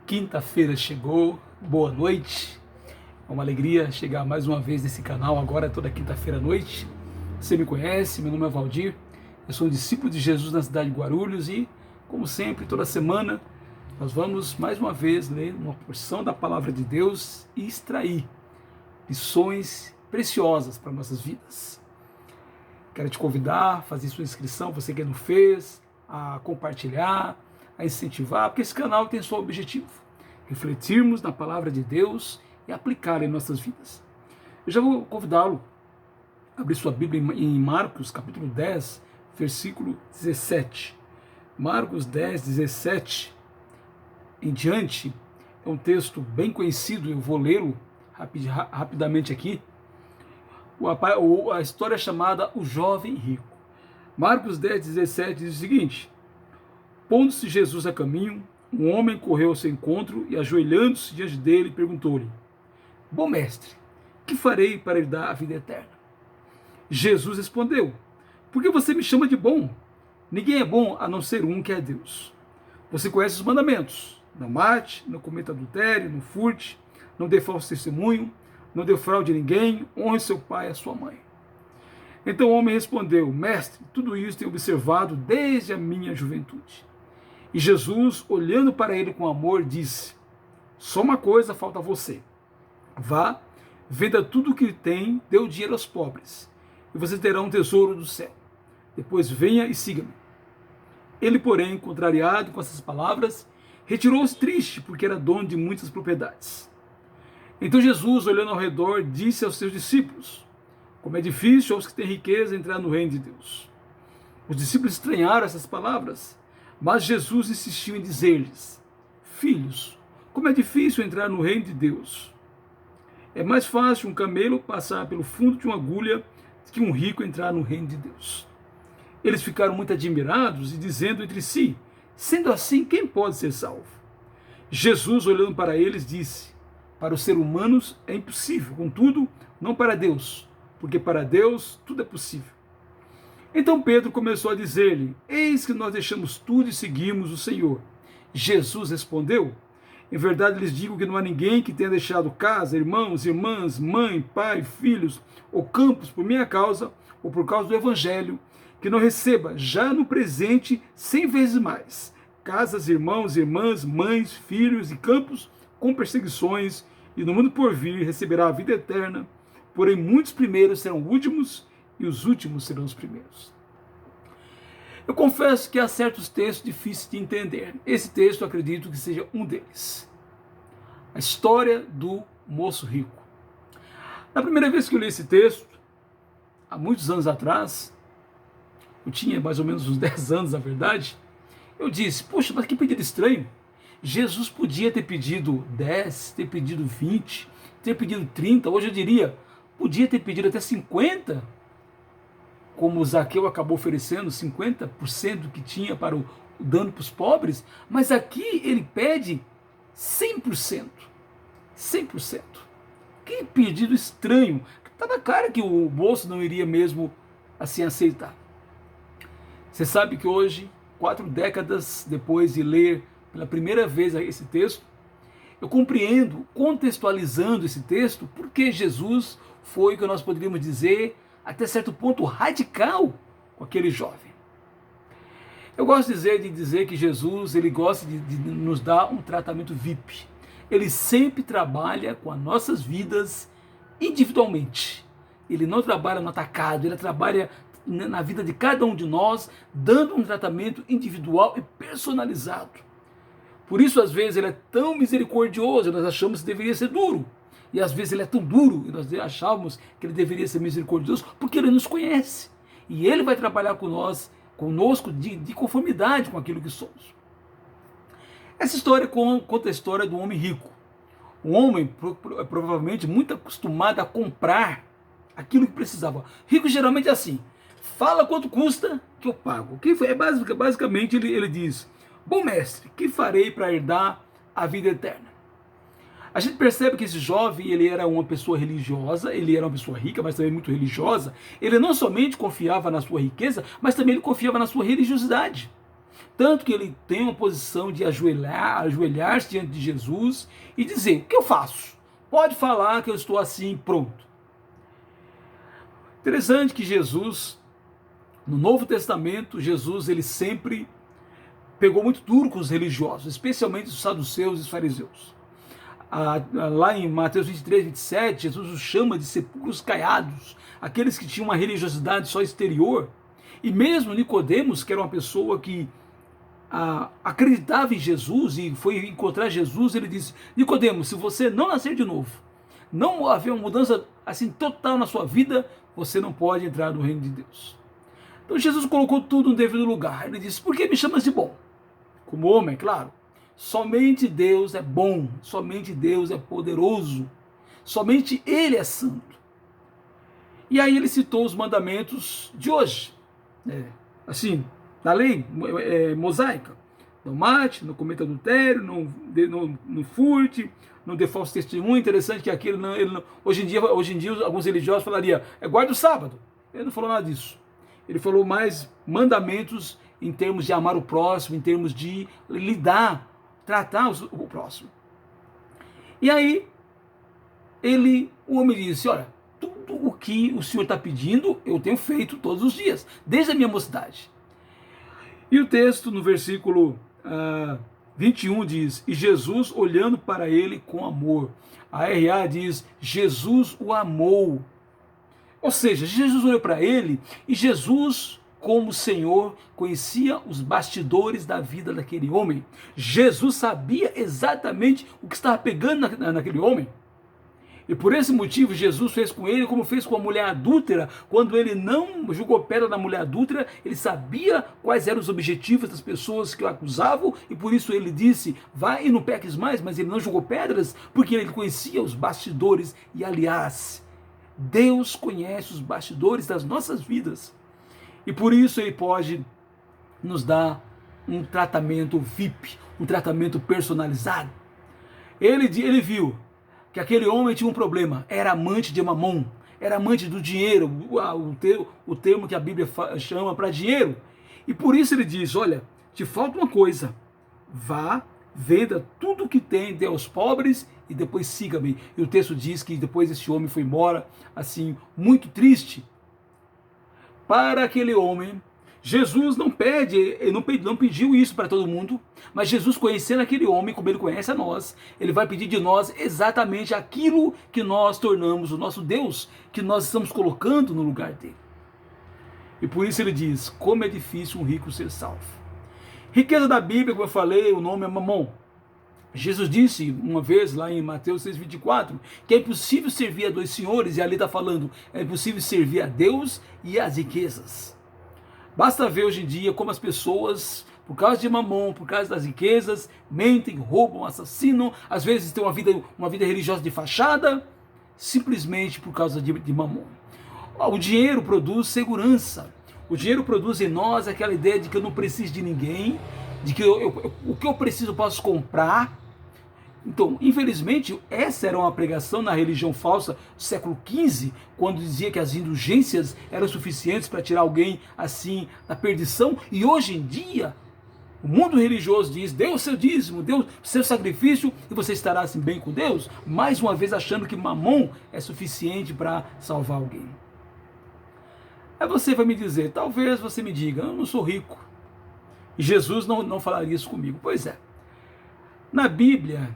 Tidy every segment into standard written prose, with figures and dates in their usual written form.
Quinta-feira chegou, boa noite. É uma alegria chegar mais uma vez nesse canal, agora toda quinta-feira à noite. Você me conhece, meu nome é Valdir, eu sou um discípulo de Jesus na cidade de Guarulhos e, como sempre, toda semana nós vamos mais uma vez ler uma porção da Palavra de Deus e extrair lições preciosas para nossas vidas. Quero te convidar a fazer sua inscrição, você que não fez, a compartilhar, a incentivar, porque esse canal tem só objetivo: refletirmos na palavra de Deus e aplicar em nossas vidas. Eu já vou convidá-lo a abrir sua Bíblia em Marcos, capítulo 10, versículo 17. Marcos 10, 17 em diante, é um texto bem conhecido, eu vou lê-lo rapidamente aqui. A história é chamada O Jovem Rico. Marcos 10, 17 diz o seguinte: pondo-se Jesus a caminho, um homem correu ao seu encontro e, ajoelhando-se diante dele, perguntou-lhe: bom mestre, que farei para herdar a vida eterna? Jesus respondeu: por que você me chama de bom? Ninguém é bom a não ser um, que é Deus. Você conhece os mandamentos: não mate, não cometa adultério, não furte, não dê falso testemunho, não defraude ninguém, honre seu pai e a sua mãe. Então o homem respondeu: mestre, tudo isso tenho observado desde a minha juventude. E Jesus, olhando para ele com amor, disse: só uma coisa falta a você. Vá, venda tudo o que tem, dê o dinheiro aos pobres, e você terá um tesouro do céu. Depois venha e siga-me. Ele, porém, contrariado com essas palavras, retirou-se triste, porque era dono de muitas propriedades. Então Jesus, olhando ao redor, disse aos seus discípulos: como é difícil aos que têm riqueza entrar no reino de Deus. Os discípulos estranharam essas palavras, mas Jesus insistiu em dizer-lhes: filhos, como é difícil entrar no reino de Deus. É mais fácil um camelo passar pelo fundo de uma agulha do que um rico entrar no reino de Deus. Eles ficaram muito admirados e dizendo entre si: sendo assim, quem pode ser salvo? Jesus, olhando para eles, disse: para os seres humanos é impossível, contudo, não para Deus, porque para Deus tudo é possível. Então Pedro começou a dizer-lhe: eis que nós deixamos tudo e seguimos o Senhor. Jesus respondeu: em verdade lhes digo que não há ninguém que tenha deixado casa, irmãos, irmãs, mãe, pai, filhos ou campos por minha causa ou por causa do Evangelho, que não receba já no presente 100 vezes mais casas, irmãos, irmãs, mães, filhos e campos com perseguições, e no mundo por vir receberá a vida eterna. Porém muitos primeiros serão últimos e os últimos serão os primeiros. Eu confesso que há certos textos difíceis de entender. Esse texto eu acredito que seja um deles. A história do moço rico. Na primeira vez que eu li esse texto, há muitos anos atrás, eu tinha mais ou menos uns 10 anos, na verdade, eu disse: poxa, mas que pedido estranho. Jesus podia ter pedido 10, ter pedido 20, ter pedido 30, hoje eu diria, podia ter pedido até 50, como o Zaqueu acabou oferecendo 50% do que tinha para o dano para os pobres, mas aqui ele pede 100%. 100%. Que pedido estranho. Está na cara que o bolso não iria mesmo assim aceitar. Você sabe que hoje, 4 décadas depois de ler pela primeira vez esse texto, eu compreendo, contextualizando esse texto, porque Jesus foi o que nós poderíamos dizer, até certo ponto, radical com aquele jovem. Eu gosto de dizer que Jesus, ele gosta de nos dar um tratamento VIP. Ele sempre trabalha com as nossas vidas individualmente. Ele não trabalha no atacado, ele trabalha na vida de cada um de nós, dando um tratamento individual e personalizado. Por isso, às vezes, ele é tão misericordioso, nós achamos que deveria ser duro. E às vezes ele é tão duro, e nós achávamos que ele deveria ser misericordioso, porque ele nos conhece. E ele vai trabalhar conosco de conformidade com aquilo que somos. Essa história conta a história do homem rico. Um homem provavelmente muito acostumado a comprar aquilo que precisava. Rico geralmente é assim: fala quanto custa que eu pago. Basicamente ele diz: bom mestre, que farei para herdar a vida eterna? A gente percebe que esse jovem, ele era uma pessoa religiosa, ele era uma pessoa rica, mas também muito religiosa. Ele não somente confiava na sua riqueza, mas também ele confiava na sua religiosidade. Tanto que ele tem uma posição de ajoelhar-se diante de Jesus e dizer: o que eu faço? Pode falar que eu estou assim, pronto. Interessante que Jesus, no Novo Testamento, Jesus ele sempre pegou muito duro com os religiosos, especialmente os saduceus e os fariseus. Lá em Mateus 23, 27, Jesus os chama de sepulcros caiados, aqueles que tinham uma religiosidade só exterior. E mesmo Nicodemos, que era uma pessoa que acreditava em Jesus e foi encontrar Jesus, ele disse: Nicodemos, se você não nascer de novo, não haver uma mudança assim total na sua vida, você não pode entrar no reino de Deus. Então Jesus colocou tudo no devido lugar. Ele disse: por que me chamas de bom? Como homem, claro. Somente Deus é bom, somente Deus é poderoso, somente Ele é santo. E aí ele citou os mandamentos de hoje, assim, da lei mosaica: não mate, não cometa adultério, não furte, não dê falso testemunho. Interessante que aquilo hoje em dia alguns religiosos falariam: guarda o sábado. Ele não falou nada disso. Ele falou mais mandamentos em termos de amar o próximo, em termos de tratar o próximo. E aí o homem disse: olha, tudo o que o Senhor está pedindo eu tenho feito todos os dias, desde a minha mocidade. E o texto no versículo 21 diz: e Jesus olhando para ele com amor. A RA diz: Jesus o amou. Ou seja, Jesus olhou para ele e Jesus, como Senhor, conhecia os bastidores da vida daquele homem. Jesus sabia exatamente o que estava pegando naquele homem. E por esse motivo Jesus fez com ele como fez com a mulher adúltera. Quando ele não jogou pedra na mulher adúltera, ele sabia quais eram os objetivos das pessoas que o acusavam, e por isso ele disse: vai e não peques mais. Mas ele não jogou pedras porque ele conhecia os bastidores. E aliás, Deus conhece os bastidores das nossas vidas. E por isso ele pode nos dar um tratamento VIP, um tratamento personalizado. Ele viu que aquele homem tinha um problema: era amante de mamon, era amante do dinheiro, o termo que a Bíblia chama para dinheiro. E por isso ele diz: olha, te falta uma coisa, vá, venda tudo o que tem, dê aos pobres e depois siga-me. E o texto diz que depois esse homem foi embora, assim, muito triste. Para aquele homem, Jesus não pediu isso para todo mundo, mas Jesus, conhecendo aquele homem como ele conhece a nós, ele vai pedir de nós exatamente aquilo que nós tornamos o nosso Deus, que nós estamos colocando no lugar dele. E por isso ele diz: como é difícil um rico ser salvo. Riqueza da Bíblia, como eu falei, o nome é mamon. Jesus disse uma vez lá em Mateus 6,24 que é impossível servir a dois senhores, e ali está falando: é impossível servir a Deus e às riquezas. Basta ver hoje em dia como as pessoas, por causa de mamon, por causa das riquezas, mentem, roubam, assassinam, às vezes têm uma vida religiosa de fachada, simplesmente por causa de mamon. O dinheiro produz segurança. O dinheiro produz em nós aquela ideia de que eu não preciso de ninguém, de que o que eu preciso eu posso comprar. Então, infelizmente, essa era uma pregação na religião falsa do século XV, quando dizia que as indulgências eram suficientes para tirar alguém assim da perdição. E hoje em dia, o mundo religioso diz: dê o seu dízimo, dê o seu sacrifício e você estará assim bem com Deus, mais uma vez achando que mamon é suficiente para salvar alguém. Aí você vai me dizer, talvez você me diga: eu não sou rico, e Jesus não falaria isso comigo. Pois é, na Bíblia,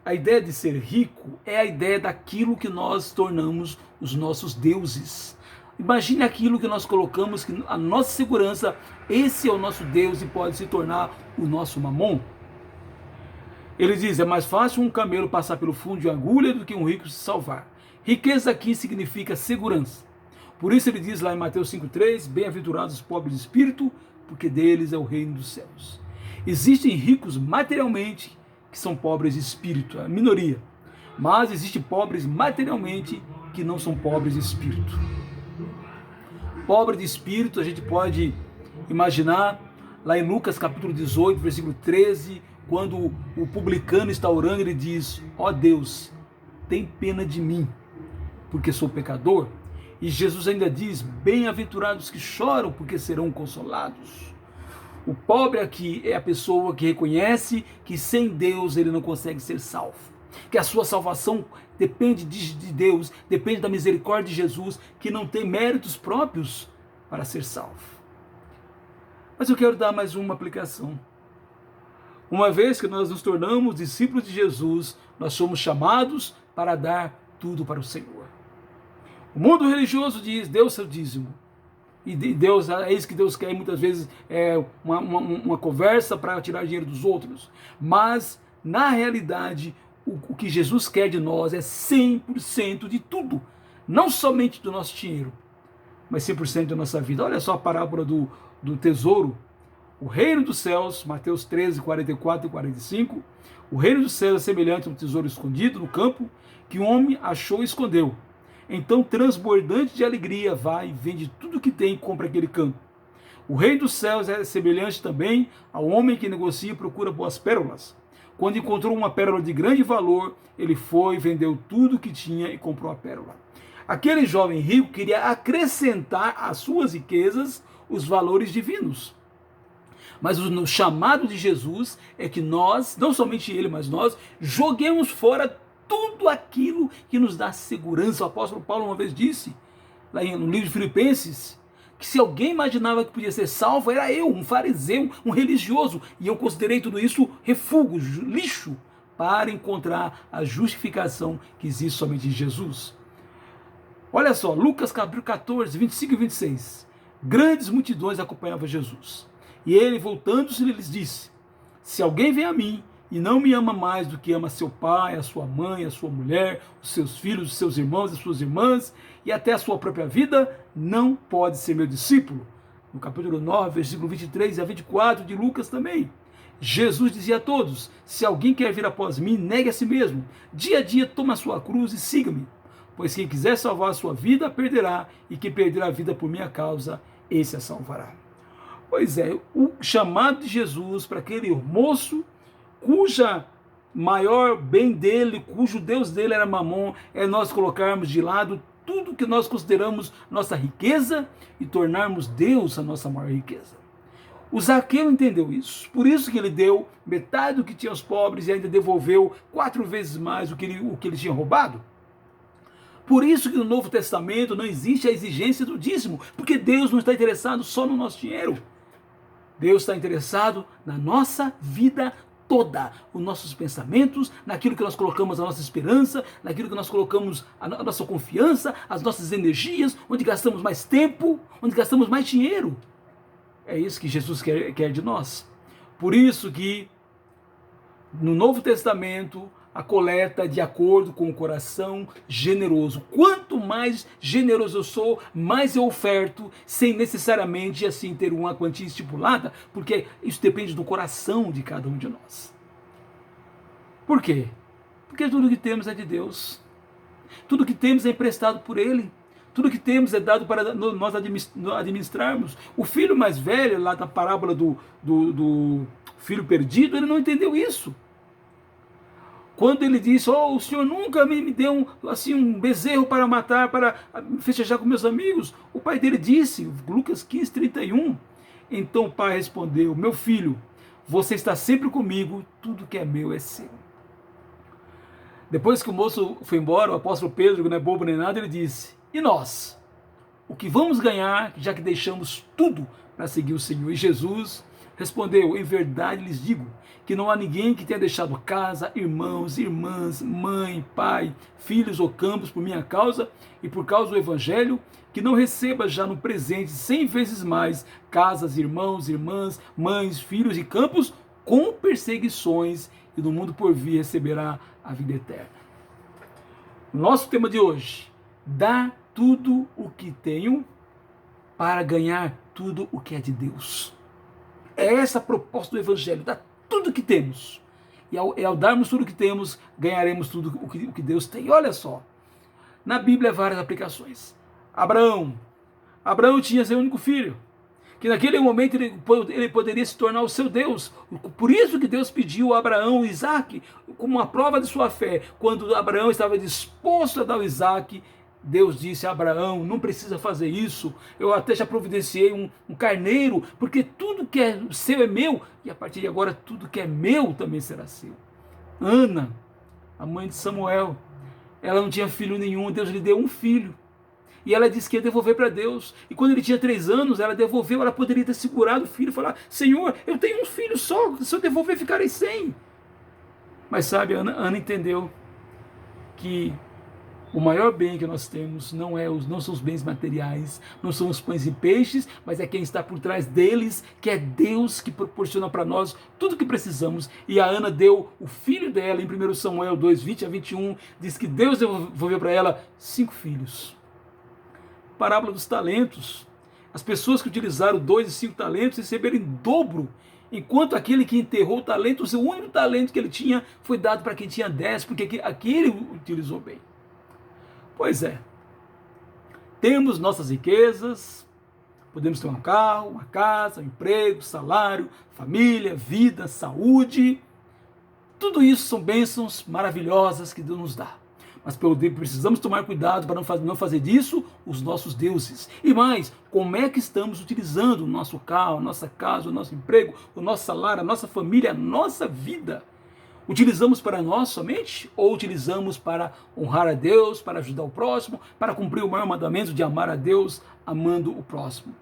a ideia de ser rico é a ideia daquilo que nós tornamos os nossos deuses. Imagine aquilo que nós colocamos, que a nossa segurança, esse é o nosso Deus e pode se tornar o nosso mamon. Ele diz: é mais fácil um camelo passar pelo fundo de uma agulha do que um rico se salvar. Riqueza aqui significa segurança. Por isso ele diz lá em Mateus 5,3: bem-aventurados os pobres de espírito, porque deles é o reino dos céus. Existem ricos materialmente que são pobres de espírito, é a minoria. Mas existem pobres materialmente que não são pobres de espírito. Pobre de espírito a gente pode imaginar lá em Lucas capítulo 18, versículo 13, quando o publicano está orando, ele diz: ó Deus, tem pena de mim, porque sou pecador. E Jesus ainda diz: bem-aventurados que choram, porque serão consolados. O pobre aqui é a pessoa que reconhece que sem Deus ele não consegue ser salvo. Que a sua salvação depende de Deus, depende da misericórdia de Jesus, que não tem méritos próprios para ser salvo. Mas eu quero dar mais uma aplicação. Uma vez que nós nos tornamos discípulos de Jesus, nós somos chamados para dar tudo para o Senhor. O mundo religioso diz, dê o seu dízimo. E Deus, é isso que Deus quer, muitas vezes é uma conversa para tirar dinheiro dos outros. Mas, na realidade, o que Jesus quer de nós é 100% de tudo. Não somente do nosso dinheiro, mas 100% da nossa vida. Olha só a parábola do tesouro. O reino dos céus, Mateus 13, 44 e 45. O reino dos céus é semelhante a um tesouro escondido no campo, que um homem achou e escondeu. Então, transbordante de alegria, vai, vende tudo que tem e compra aquele campo. O reino dos céus é semelhante também ao homem que negocia e procura boas pérolas. Quando encontrou uma pérola de grande valor, ele foi, vendeu tudo que tinha e comprou a pérola. Aquele jovem rico queria acrescentar às suas riquezas os valores divinos. Mas o chamado de Jesus é que nós, não somente ele, mas nós, joguemos fora tudo aquilo que nos dá segurança. O apóstolo Paulo uma vez disse, lá no livro de Filipenses, que se alguém imaginava que podia ser salvo, era eu, um fariseu, um religioso, e eu considerei tudo isso refúgio, lixo, para encontrar a justificação que existe somente em Jesus. Olha só, Lucas capítulo 14, 25 e 26. Grandes multidões acompanhavam Jesus, e ele, voltando-se, lhes disse, se alguém vem a mim, e não me ama mais do que ama seu pai, a sua mãe, a sua mulher, os seus filhos, os seus irmãos, as suas irmãs, e até a sua própria vida, não pode ser meu discípulo. No capítulo 9, versículo 23 a 24 de Lucas também. Jesus dizia a todos, se alguém quer vir após mim, negue a si mesmo. Dia a dia toma a sua cruz e siga-me. Pois quem quiser salvar a sua vida, a perderá, e quem perder a vida por minha causa, esse a salvará. Pois é, o chamado de Jesus para aquele moço, cuja maior bem dele, cujo Deus dele era Mamon, é nós colocarmos de lado tudo que nós consideramos nossa riqueza e tornarmos Deus a nossa maior riqueza. O Zaqueu entendeu isso, por isso que ele deu metade do que tinha aos pobres e ainda devolveu 4 vezes mais o que ele tinha roubado. Por isso que no Novo Testamento não existe a exigência do dízimo, porque Deus não está interessado só no nosso dinheiro. Deus está interessado na nossa vida toda, os nossos pensamentos, naquilo que nós colocamos a nossa esperança, naquilo que nós colocamos a nossa confiança, as nossas energias, onde gastamos mais tempo, onde gastamos mais dinheiro. É isso que Jesus quer de nós. Por isso que no Novo Testamento a coleta é de acordo com o coração generoso. Quanto mais generoso eu sou, mais eu oferto, sem necessariamente assim ter uma quantia estipulada, porque isso depende do coração de cada um de nós. Por quê? Porque tudo que temos é de Deus. Tudo que temos é emprestado por Ele. Tudo que temos é dado para nós administrarmos. O filho mais velho, lá da parábola do filho perdido, ele não entendeu isso. Quando ele disse, o Senhor nunca me deu um bezerro para matar, para festejar com meus amigos. O pai dele disse, Lucas 15, 31. Então o pai respondeu, meu filho, você está sempre comigo, tudo que é meu é seu. Depois que o moço foi embora, o apóstolo Pedro, que não é bobo nem nada, ele disse, e nós? O que vamos ganhar, já que deixamos tudo para seguir o Senhor? E Jesus respondeu, em verdade lhes digo, que não há ninguém que tenha deixado casa, irmãos, irmãs, mãe, pai, filhos ou campos por minha causa e por causa do Evangelho, que não receba já no presente 100 vezes mais casas, irmãos, irmãs, mães, filhos e campos, com perseguições, e no mundo por vir receberá a vida eterna. Nosso tema de hoje, dar tudo o que tenho para ganhar tudo o que é de Deus. É essa a proposta do Evangelho, dar tudo o que temos. E ao darmos tudo o que temos, ganharemos tudo o que Deus tem. E olha só, na Bíblia há várias aplicações. Abraão tinha seu único filho, que naquele momento ele poderia se tornar o seu Deus. Por isso que Deus pediu a Abraão o Isaac, como uma prova de sua fé. Quando Abraão estava disposto a dar o Isaac, Deus disse a Abraão, não precisa fazer isso, eu até já providenciei um carneiro, porque tudo que é seu é meu, e a partir de agora tudo que é meu também será seu. Ana, a mãe de Samuel, ela não tinha filho nenhum, Deus lhe deu um filho, e ela disse que ia devolver para Deus, e quando ele tinha 3 anos, ela devolveu, ela poderia ter segurado o filho e falar, Senhor, eu tenho um filho só, se eu devolver ficarei sem. Mas sabe, Ana entendeu que o maior bem que nós temos não são os bens materiais, não são os pães e peixes, mas é quem está por trás deles, que é Deus que proporciona para nós tudo o que precisamos. E a Ana deu o filho dela, em 1 Samuel 2, 20 a 21, diz que Deus devolveu para ela 5 filhos. Parábola dos talentos. As pessoas que utilizaram 2 e 5 talentos receberam em dobro, enquanto aquele que enterrou o talento, o seu único talento que ele tinha, foi dado para quem tinha 10, porque aquele utilizou bem. Pois é, temos nossas riquezas, podemos ter um carro, uma casa, um emprego, salário, família, vida, saúde, tudo isso são bênçãos maravilhosas que Deus nos dá. Mas precisamos tomar cuidado para não fazer disso os nossos deuses. E mais, como é que estamos utilizando o nosso carro, a nossa casa, o nosso emprego, o nosso salário, a nossa família, a nossa vida? Utilizamos para nós somente? Ou utilizamos para honrar a Deus, para ajudar o próximo, para cumprir o maior mandamento de amar a Deus, amando o próximo?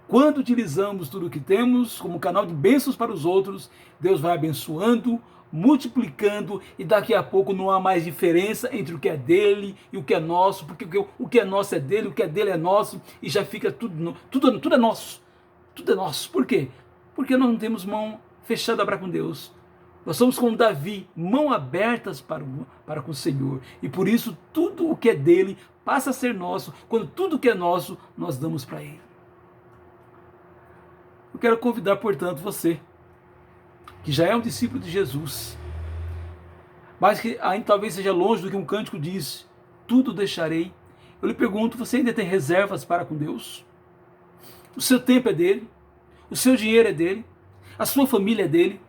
Quando utilizamos tudo o que temos como canal de bênçãos para os outros, Deus vai abençoando, multiplicando, e daqui a pouco não há mais diferença entre o que é dele e o que é nosso, porque o que é nosso é dele, o que é dele é nosso, e já fica tudo é nosso. Tudo é nosso. Por quê? Porque nós não temos mão fechada para com Deus. Nós somos como Davi, mão abertas para com o Senhor. E por isso tudo o que é dele passa a ser nosso, quando tudo o que é nosso nós damos para ele. Eu quero convidar, portanto, você, que já é um discípulo de Jesus, mas que ainda talvez seja longe do que um cântico diz, tudo deixarei. Eu lhe pergunto, você ainda tem reservas para com Deus? O seu tempo é dele, o seu dinheiro é dele, a sua família é dele,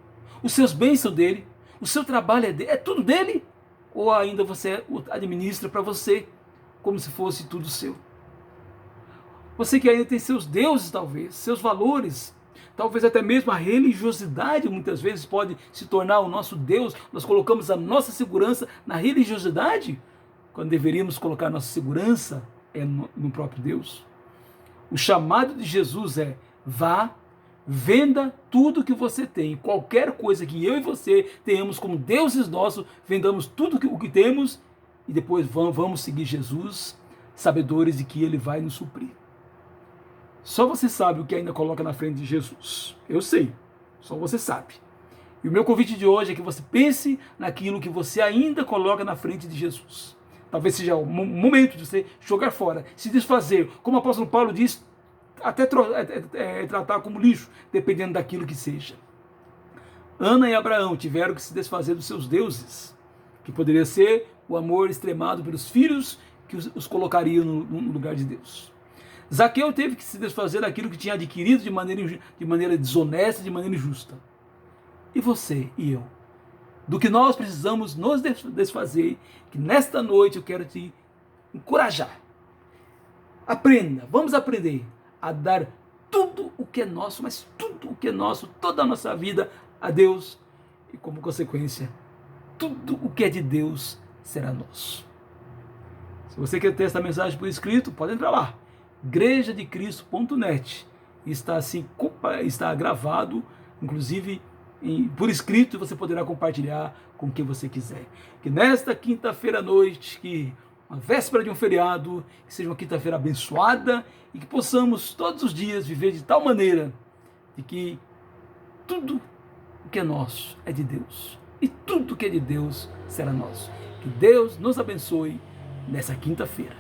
os seus bens são dele, o seu trabalho é dele, é tudo dele? Ou ainda você administra para você, como se fosse tudo seu? Você que ainda tem seus deuses, talvez, seus valores, talvez até mesmo a religiosidade muitas vezes pode se tornar o nosso Deus. Nós colocamos a nossa segurança na religiosidade, quando deveríamos colocar a nossa segurança no próprio Deus. O chamado de Jesus é: vá, venda tudo que você tem, qualquer coisa que eu e você tenhamos como deuses nossos, vendamos tudo o que temos e depois vamos seguir Jesus, sabedores de que Ele vai nos suprir. Só você sabe o que ainda coloca na frente de Jesus. Eu sei, só você sabe. E o meu convite de hoje é que você pense naquilo que você ainda coloca na frente de Jesus. Talvez seja o momento de você jogar fora, se desfazer, como o apóstolo Paulo diz, até tratar como lixo, dependendo daquilo que seja. Ana e Abraão tiveram que se desfazer dos seus deuses, que poderia ser o amor extremado pelos filhos, que os colocaria no lugar de Deus. Zaqueu teve que se desfazer daquilo que tinha adquirido de maneira desonesta, de maneira injusta. E você e eu? Do que nós precisamos nos desfazer, que nesta noite eu quero te encorajar. Aprenda, vamos aprender a dar tudo o que é nosso, mas tudo o que é nosso, toda a nossa vida a Deus. E como consequência, tudo o que é de Deus será nosso. Se você quer ter essa mensagem por escrito, pode entrar lá. igrejadecristo.net, está gravado, inclusive por escrito, e você poderá compartilhar com quem você quiser. Que nesta quinta-feira à noite, que uma véspera de um feriado, que seja uma quinta-feira abençoada e que possamos todos os dias viver de tal maneira de que tudo o que é nosso é de Deus e tudo o que é de Deus será nosso. Que Deus nos abençoe nessa quinta-feira.